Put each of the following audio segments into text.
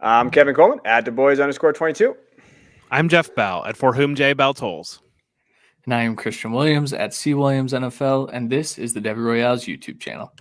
I'm Kevin Coleman at DuBois_22. I'm Jeff Bell at For Whom J. Bell Tolls. And I am Christian Williams at C. Williams NFL, and this is the Devy Royale's YouTube channel.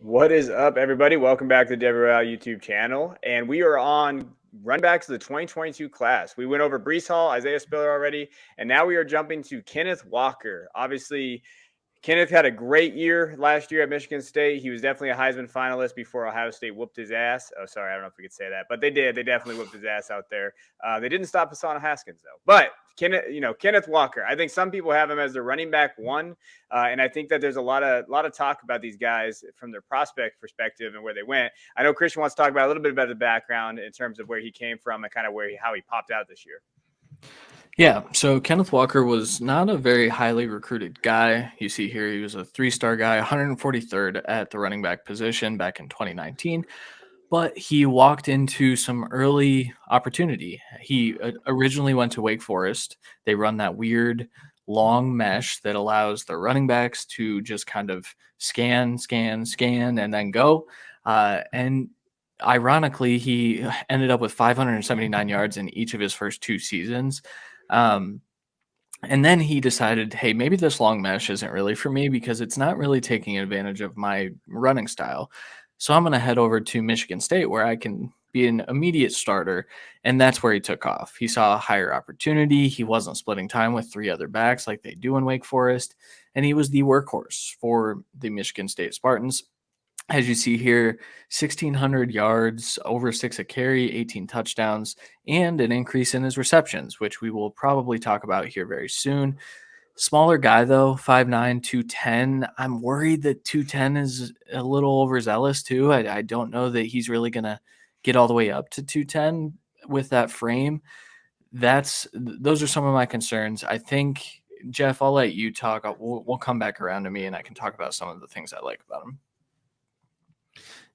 What is up, everybody? Welcome back to the Devy Royale YouTube channel. And we are on running backs of the 2022 class. We went over Breece Hall, Isaiah Spiller already, and now we are jumping to Kenneth Walker. Obviously, Kenneth had a great year last year at Michigan State. He was definitely a Heisman finalist before Ohio State whooped his ass. Oh, sorry, I don't know if we could say that, but they did. They definitely whooped his ass out there. They didn't stop Hassan Haskins, though. But Kenneth Walker, I think some people have him as their running back one, and I think that there's a lot of talk about these guys from their prospect perspective and where they went. I know Christian wants to talk about a little bit about the background in terms of where he came from and kind of how he popped out this year. Yeah, so Kenneth Walker was not a very highly recruited guy. You see here he was a three-star guy, 143rd at the running back position back in 2019, but he walked into some early opportunity. He originally went to Wake Forest. They run that weird long mesh that allows the running backs to just kind of scan, and then go. And ironically, he ended up with 579 yards in each of his first two seasons. And then he decided, hey, maybe this long mesh isn't really for me because it's not really taking advantage of my running style. So I'm going to head over to Michigan State where I can be an immediate starter. And that's where he took off. He saw a higher opportunity. He wasn't splitting time with three other backs like they do in Wake Forest. And he was the workhorse for the Michigan State Spartans. As you see here, 1,600 yards, over 6 a carry, 18 touchdowns, and an increase in his receptions, which we will probably talk about here very soon. Smaller guy, though, 5'9", 210. I'm worried that 210 is a little overzealous, too. I don't know that he's really going to get all the way up to 210 with that frame. Those are some of my concerns. I think, Jeff, I'll let you talk. We'll come back around to me, and I can talk about some of the things I like about him.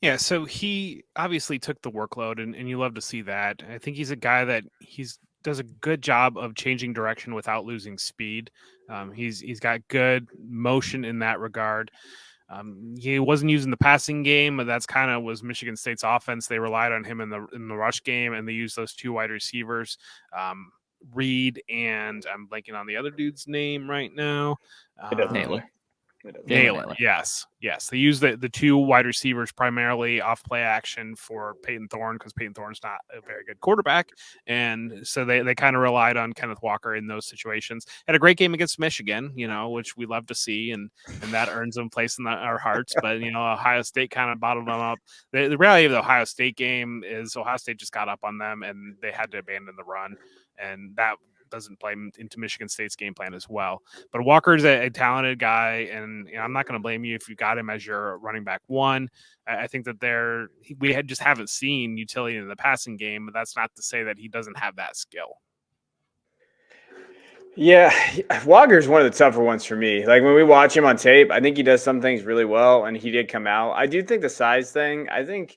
Yeah, so he obviously took the workload, and you love to see that. I think he's a guy that does a good job of changing direction without losing speed. He's got good motion in that regard. He wasn't using the passing game, but that's kind of was Michigan State's offense. They relied on him in the rush game, and they used those two wide receivers, Reed and I'm blanking on the other dude's name right now. Naylor. Naylor, yes. They use the two wide receivers primarily off play action for Peyton Thorne because Peyton Thorne's not a very good quarterback, and so they kind of relied on Kenneth Walker in those situations. Had a great game against Michigan, which we love to see, and that earns them place in our hearts. But Ohio State kind of bottled them up. The reality of the Ohio State game is Ohio State just got up on them, and they had to abandon the run, and that doesn't play into Michigan State's game plan as well. But Walker's a talented guy, and I'm not going to blame you if you got him as your running back one. I think that we just haven't seen utility in the passing game, but that's not to say that he doesn't have that skill. Yeah, Walker's one of the tougher ones for me. Like when we watch him on tape, I think he does some things really well, and he did come out. I do think the size thing, I think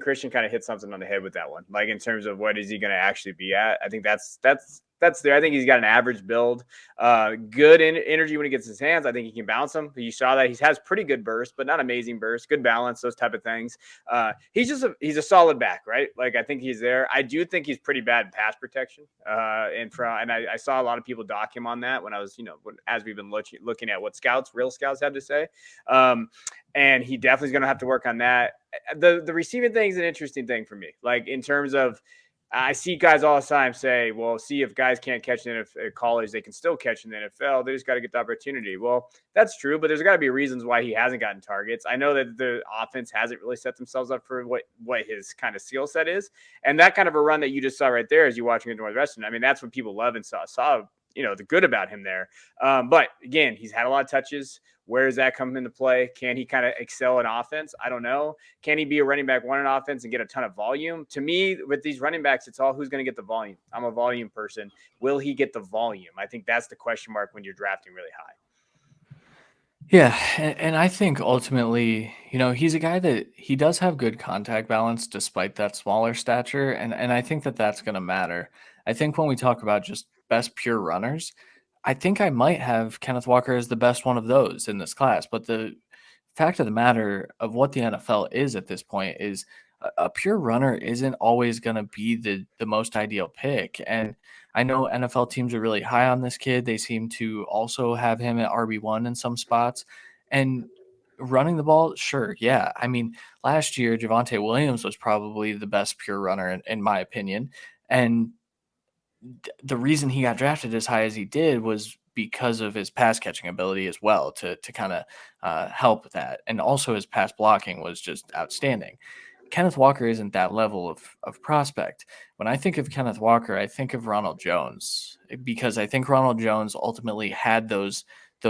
Christian kind of hit something on the head with that one. Like in terms of what is he going to actually be at? I think that's there. I think he's got an average build, good energy when he gets his hands. I think he can bounce them. You saw that he has pretty good burst, but not amazing burst, good balance, those type of things. He's a solid back, right? Like I think he's there. I do think he's pretty bad in pass protection. And I saw a lot of people dock him on that when I was, as we've been looking at what real scouts had to say. And he definitely is going to have to work on that. The receiving thing is an interesting thing for me. Like in terms of, I see guys all the time say, well, see if guys can't catch in college, they can still catch in the NFL. They just got to get the opportunity. Well, that's true, but there's got to be reasons why he hasn't gotten targets. I know that the offense hasn't really set themselves up for what his kind of skill set is. And that kind of a run that you just saw right there as you watching at Northwestern, I mean, that's what people love and saw the good about him there. But again, he's had a lot of touches. Where does that come into play? Can he kind of excel in offense? I don't know. Can he be a running back one in offense and get a ton of volume? To me, with these running backs, it's all who's going to get the volume. I'm a volume person. Will he get the volume? I think that's the question mark when you're drafting really high. Yeah, and I think ultimately, he's a guy that he does have good contact balance despite that smaller stature, and I think that that's going to matter. I think when we talk about just best pure runners, I think I might have Kenneth Walker as the best one of those in this class. But the fact of the matter of what the NFL is at this point is a pure runner isn't always going to be the most ideal pick. And I know NFL teams are really high on this kid. They seem to also have him at RB1 in some spots. And running the ball, sure, yeah. I mean, last year, Javonte Williams was probably the best pure runner, in my opinion. And the reason he got drafted as high as he did was because of his pass catching ability as well to kind of help with that. And also his pass blocking was just outstanding. Kenneth Walker isn't that level of prospect. When I think of Kenneth Walker, I think of Ronald Jones, because I think Ronald Jones ultimately had those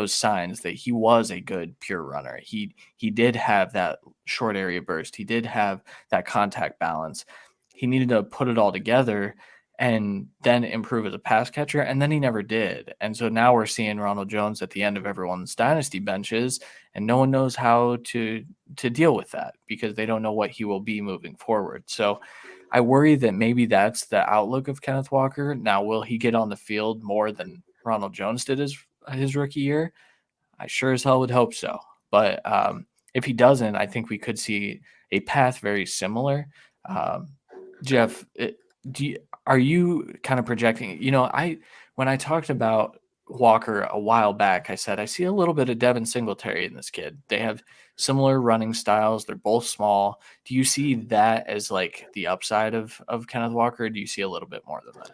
signs that he was a good pure runner. He did have that short area burst. He did have that contact balance. He needed to put it all together and then improve as a pass catcher, and then he never did. And so now we're seeing Ronald Jones at the end of everyone's dynasty benches, and no one knows how to deal with that because they don't know what he will be moving forward. So I worry that maybe that's the outlook of Kenneth Walker. Now, will he get on the field more than Ronald Jones did his rookie year? I sure as hell would hope so. But if he doesn't, I think we could see a path very similar. Jeff, are you kind of projecting? When I talked about Walker a while back, I said I see a little bit of Devin Singletary in this kid. They have similar running styles. They're both small. Do you see that as like the upside of Kenneth Walker? Or do you see a little bit more than that?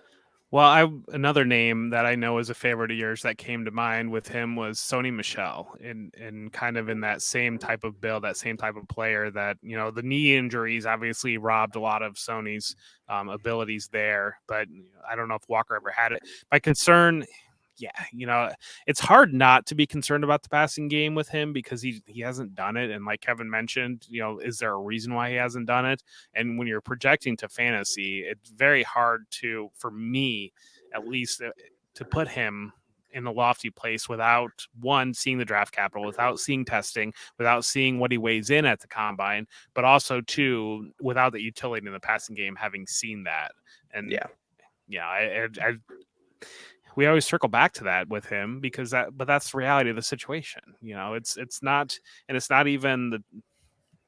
Well, another name that I know is a favorite of yours that came to mind with him was Sony Michel, and kind of in that same type of build, that same type of player. That the knee injuries obviously robbed a lot of Sony's abilities there, but I don't know if Walker ever had it. My concern. Yeah, it's hard not to be concerned about the passing game with him because he hasn't done it. And like Kevin mentioned, is there a reason why he hasn't done it? And when you're projecting to fantasy, it's very hard for me, at least, to put him in a lofty place without, one, seeing the draft capital, without seeing testing, without seeing what he weighs in at the combine, but also, two, without the utility in the passing game, having seen that. And I we always circle back to that with him but that's the reality of the situation. It's not, and it's not even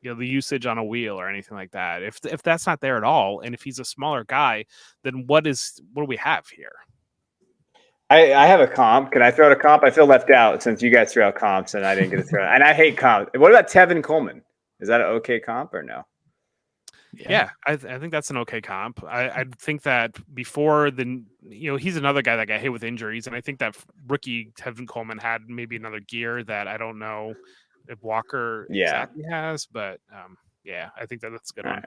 the usage on a wheel or anything like that. If that's not there at all, and if he's a smaller guy, then what do we have here? I have a comp. Can I throw out a comp? I feel left out since you guys threw out comps and I didn't get to throw it. And I hate comp. What about Tevin Coleman? Is that an okay comp or no? Yeah, I think that's an okay comp. I think that before he's another guy that got hit with injuries, and I think that rookie Tevin Coleman had maybe another gear that I don't know if Walker exactly has, but I think that's a good one. Right.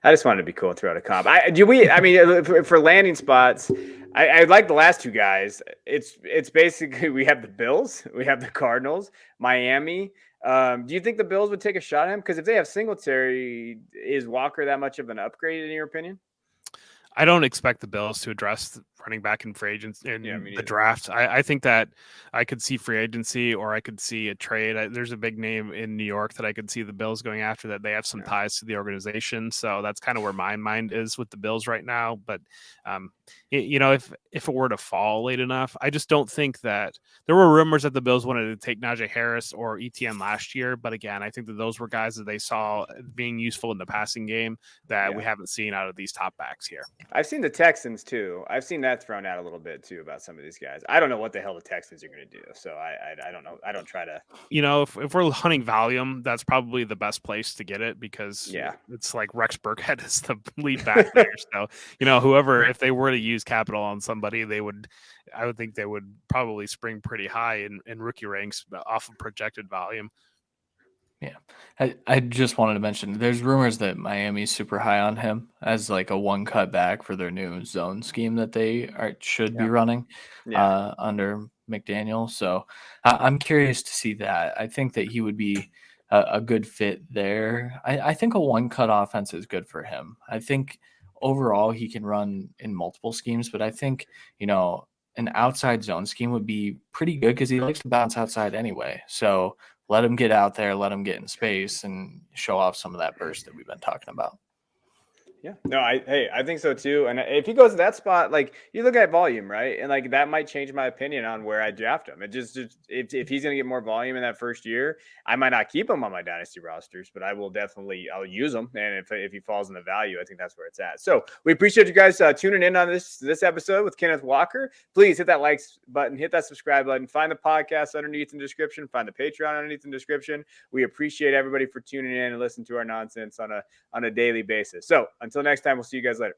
I just wanted to be cool and throw out a comp. For landing spots, I like the last two guys. It's basically we have the Bills, we have the Cardinals, Miami. Do you think the Bills would take a shot at him? Because if they have Singletary, is Walker that much of an upgrade in your opinion? I don't expect the Bills to address running back in free agents in the draft. I think that I could see free agency or I could see a trade. There's a big name in New York that I could see the Bills going after, that they have some ties to the organization. So that's kind of where my mind is with the Bills right now. But if it were to fall late enough, I just don't think that there were rumors that the Bills wanted to take Najee Harris or ETN last year. But again, I think that those were guys that they saw being useful in the passing game that we haven't seen out of these top backs here. I've seen the Texans too. I've seen that thrown out a little bit too about some of these guys. I don't know what the hell the Texans are going to do. So I don't know. I don't try to. If we're hunting volume, that's probably the best place to get it because it's like Rex Burkhead is the lead back there. So whoever, if they were to use capital on somebody, I would think they would probably spring pretty high in rookie ranks off of projected volume. Yeah. I just wanted to mention there's rumors that Miami's super high on him as like a one cut back for their new zone scheme that they should be Yeah. running Yeah. under McDaniel. So I'm curious to see that. I think that he would be a good fit there. I think a one cut offense is good for him. I think overall he can run in multiple schemes, but I think, an outside zone scheme would be pretty good because he likes to bounce outside anyway. So let him get out there, let him get in space, and show off some of that burst that we've been talking about. Yeah, no, I think so too. And if he goes to that spot, like you look at volume, right? And like that might change my opinion on where I draft him. It just if he's going to get more volume in that first year, I might not keep him on my dynasty rosters, but I'll use him. And if he falls in the value, I think that's where it's at. So we appreciate you guys tuning in on this episode with Kenneth Walker. Please hit that like button, hit that subscribe button, find the podcast underneath in the description, find the Patreon underneath in the description. We appreciate everybody for tuning in and listening to our nonsense on a daily basis. So until next time, we'll see you guys later.